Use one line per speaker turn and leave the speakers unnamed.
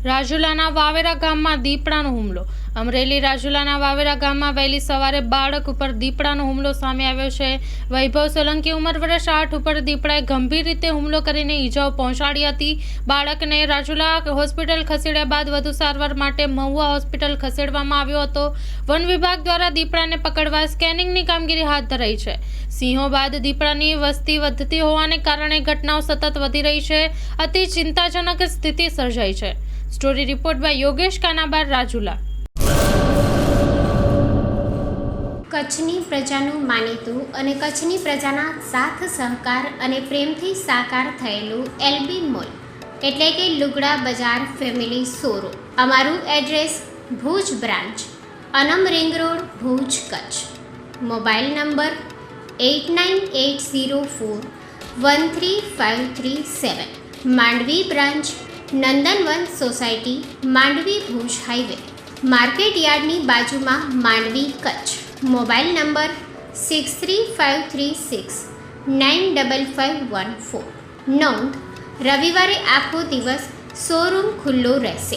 રાજુલાના વાવેરા ગામમાં દીપડાનો હુમલો. અમરેલી રાજુલાના વાવેરા ગામમાં વહેલી સવારે બાળક ઉપર દીપડાનો હુમલો સામે આવ્યો છે. વૈભવ સોલંકી ઉંમર વર્ષ 8 ઉપર દીપડાએ ગંભીર રીતે હુમલો કરીને ઈજાઓ પહોંચાડી હતી. બાળકને રાજુલા હોસ્પિટલ ખસેડ્યા બાદ વધુ સારવાર માટે મહુવા હોસ્પિટલ ખસેડવામાં આવ્યો હતો. વન વિભાગ દ્વારા દીપડાને પકડવા સ્કેનિંગની કામગીરી હાથ ધરાઈ છે. સિંહો બાદ દીપડાની વસ્તી વધતી હોવાને કારણે ઘટનાઓ સતત વધી રહી છે. અતિ ચિંતાજનક સ્થિતિ સર્જાઈ છે. Story report by Yogesh Kanabar, Rajula.
કચ્છની પ્રજાનું માનીતું અને કચ્છની પ્રજાના સાથ સહકાર અને પ્રેમથી સાકાર થયેલું એલબી મોલ એટલે કે લુગડા બજાર ફેમિલી શોરૂમ. અમારું address Bhuj branch, Anam ring road, Bhuj, Kutch. Mobile number 8980413537. Mandvi branch, Nandanvan society, Mandvi, Bhuj highway, market યાર્ડની બાજુમાં, માંડવી, કચ્છ. Mobile number 6353695514. નોંધ: રવિવારે આખો દિવસ શોરૂમ ખુલ્લો રહેશે.